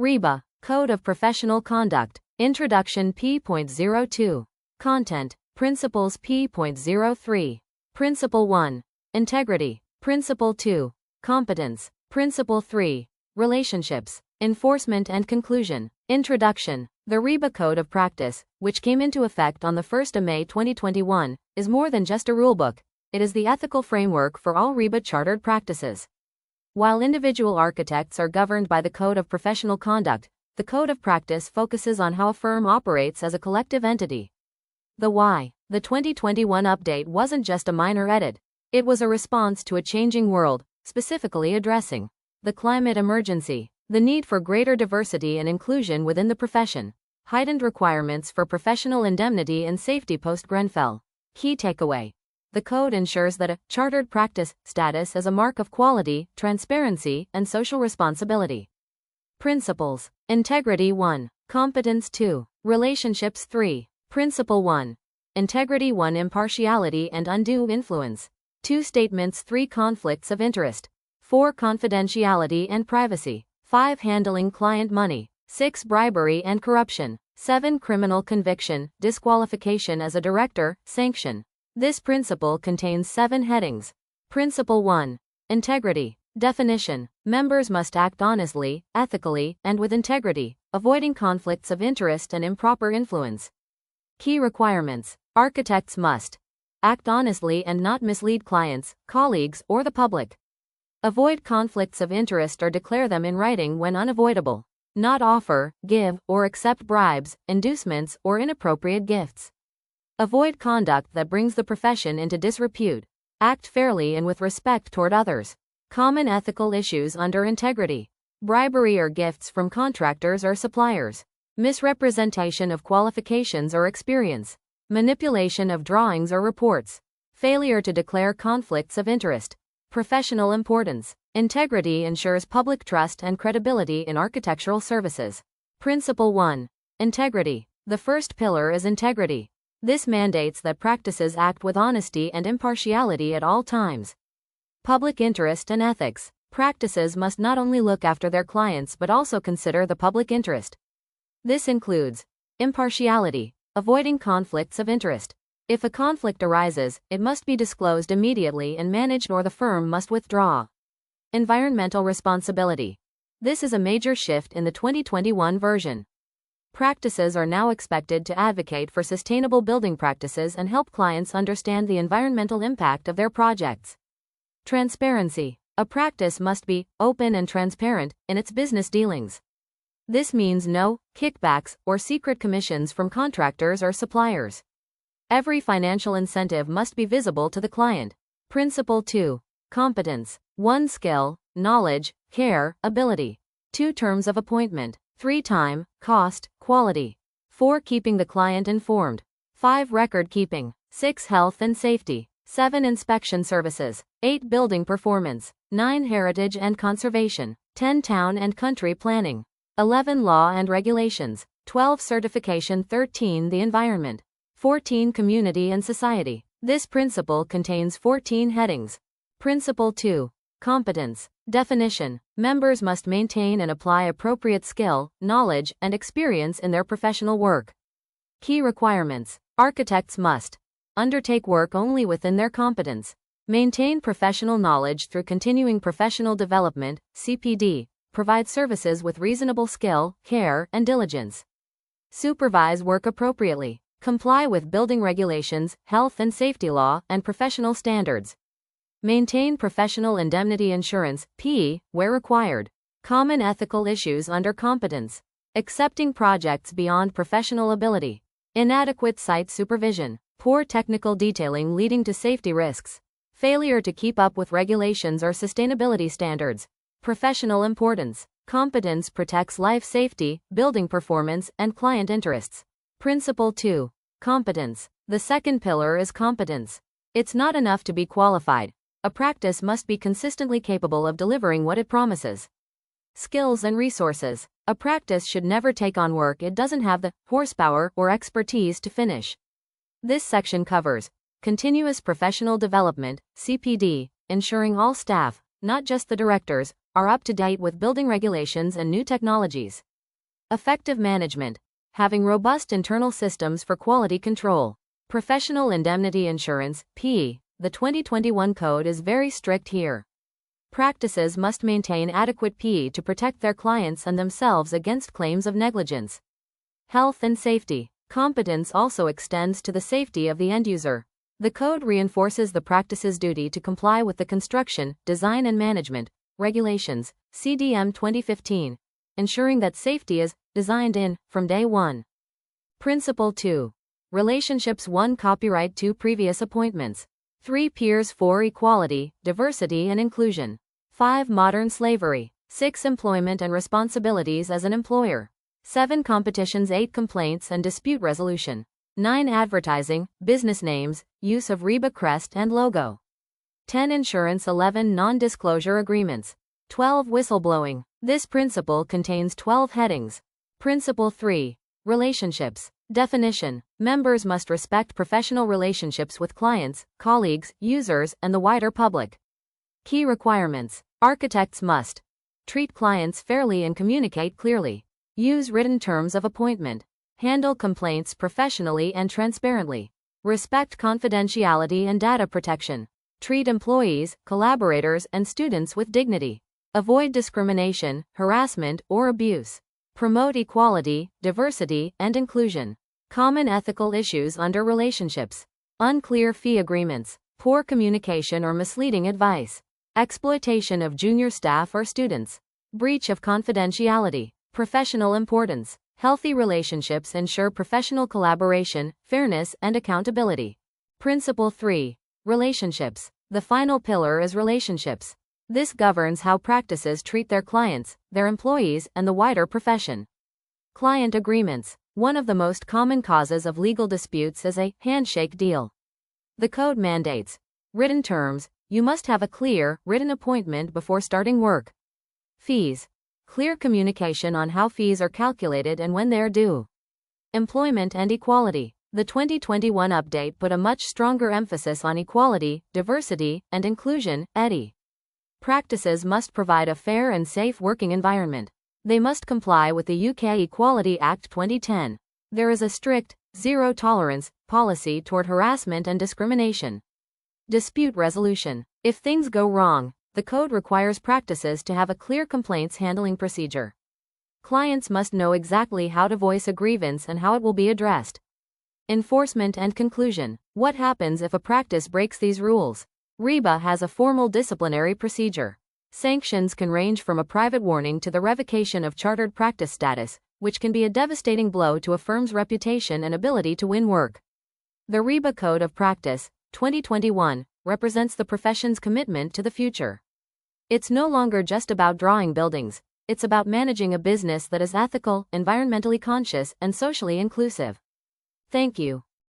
RIBA, Code of Professional Conduct, Introduction P.02. Content, Principles P.03. Principle 1. Integrity. Principle 2. Competence. Principle 3. Relationships. Enforcement and conclusion. Introduction. The RIBA Code of Practice, which came into effect on the 1st of May 2021, is more than just a rulebook. It is the ethical framework for all RIBA chartered practices. While individual architects are governed by the Code of Professional Conduct, the Code of Practice focuses on how a firm operates as a collective entity. The why. The 2021 update wasn't just a minor edit. It was a response to a changing world, specifically addressing the climate emergency, the need for greater diversity and inclusion within the profession, heightened requirements for professional indemnity and safety post-Grenfell. Key takeaway. The code ensures that a chartered practice status is a mark of quality, transparency, and social responsibility. Principles. Integrity 1. Competence 2. Relationships 3. Principle 1. Integrity 1. Impartiality and undue influence. 2. Statements 3. Conflicts of interest. 4. Confidentiality and privacy. 5. Handling client money. 6. Bribery and corruption. 7. Criminal conviction, disqualification as a director, sanction. This principle contains 7 headings. Principle 1. Integrity. Definition. Members must act honestly, ethically, and with integrity, avoiding conflicts of interest and improper influence. Key requirements. Architects must act honestly and not mislead clients, colleagues, or the public. Avoid conflicts of interest or declare them in writing when unavoidable. Not offer, give, or accept bribes, inducements, or inappropriate gifts. Avoid conduct that brings the profession into disrepute. Act fairly and with respect toward others. Common ethical issues under integrity. Bribery or gifts from contractors or suppliers. Misrepresentation of qualifications or experience. Manipulation of drawings or reports. Failure to declare conflicts of interest. Professional importance. Integrity ensures public trust and credibility in architectural services. Principle 1. Integrity. The first pillar is integrity. This mandates that practices act with honesty and impartiality at all times. Public interest and ethics. Practices must not only look after their clients but also consider the public interest. This includes impartiality, avoiding conflicts of interest. If a conflict arises, it must be disclosed immediately and managed or the firm must withdraw. Environmental responsibility. This is a major shift in the 2021 version. Practices are now expected to advocate for sustainable building practices and help clients understand the environmental impact of their projects. Transparency. A practice must be open and transparent in its business dealings. This means no kickbacks or secret commissions from contractors or suppliers. Every financial incentive must be visible to the client. Principle 2. Competence. 1. Skill, knowledge, care, ability. 2. Terms of appointment. 3. Time, cost, quality. 4. Keeping the client informed. 5. Record keeping. 6. Health and safety. 7. Inspection services. 8. Building performance. 9. Heritage and conservation. 10. Town and country planning. 11. Law and regulations. 12. Certification. 13. The environment. 14. Community and society. This principle contains 14 headings. Principle 2. Competence. Definition. Members must maintain and apply appropriate skill, knowledge, and experience in their professional work. Key requirements. Architects must undertake work only within their competence. Maintain professional knowledge through continuing professional development, CPD. Provide services with reasonable skill, care, and diligence. Supervise work appropriately. Comply with building regulations, health and safety law, and professional standards. Maintain professional indemnity insurance, PE, where required. Common ethical issues under competence. Accepting projects beyond professional ability. Inadequate site supervision. Poor technical detailing leading to safety risks. Failure to keep up with regulations or sustainability standards. Professional importance. Competence protects life safety, building performance, and client interests. Principle 2. Competence. The second pillar is competence. It's not enough to be qualified. A practice must be consistently capable of delivering what it promises. Skills and resources. A practice should never take on work it doesn't have the horsepower or expertise to finish. This section covers continuous professional development, CPD, ensuring all staff, not just the directors, are up to date with building regulations and new technologies. Effective management. Having robust internal systems for quality control. Professional indemnity insurance, P. The 2021 code is very strict here. Practices must maintain adequate PE to protect their clients and themselves against claims of negligence. Health and safety. Competence also extends to the safety of the end user. The code reinforces the practice's duty to comply with the Construction, Design and Management Regulations, CDM 2015, ensuring that safety is designed in from day one. Principle 2. Relationships 1. Copyright 2. Previous appointments. 3. Peers 4. Equality, diversity and inclusion. 5. Modern slavery. 6. Employment and responsibilities as an employer. 7. Competitions. 8. Complaints and dispute resolution. 9. Advertising, business names, use of RIBA crest and logo. 10. Insurance. 11. Non-disclosure agreements. 12. Whistleblowing. This principle contains 12 headings. Principle 3. Relationships. Definition. Members must respect professional relationships with clients, colleagues, users, and the wider public. Key requirements. Architects must treat clients fairly and communicate clearly. Use written terms of appointment. Handle complaints professionally and transparently. Respect confidentiality and data protection. Treat employees, collaborators, and students with dignity. Avoid discrimination, harassment, or abuse. Promote equality, diversity, and inclusion. Common ethical issues under relationships. Unclear fee agreements. Poor communication or misleading advice. Exploitation of junior staff or students. Breach of confidentiality. Professional importance. Healthy relationships ensure professional collaboration, fairness, and accountability. Principle 3. Relationships. The final pillar is relationships. This governs how practices treat their clients, their employees, and the wider profession. Client agreements. One of the most common causes of legal disputes is a handshake deal. The code mandates written terms. You must have a clear, written appointment before starting work. Fees. Clear communication on how fees are calculated and when they are due. Employment and equality. The 2021 update put a much stronger emphasis on equality, diversity, and inclusion, EDI. Practices must provide a fair and safe working environment. They must comply with the UK Equality Act 2010. There is a strict, zero tolerance policy toward harassment and discrimination. Dispute resolution. If things go wrong, the code requires practices to have a clear complaints handling procedure. Clients must know exactly how to voice a grievance and how it will be addressed. Enforcement and conclusion. What happens if a practice breaks these rules? RIBA has a formal disciplinary procedure. Sanctions can range from a private warning to the revocation of chartered practice status, which can be a devastating blow to a firm's reputation and ability to win work. The RIBA Code of Practice, 2021, represents the profession's commitment to the future. It's no longer just about drawing buildings, it's about managing a business that is ethical, environmentally conscious, and socially inclusive. Thank you.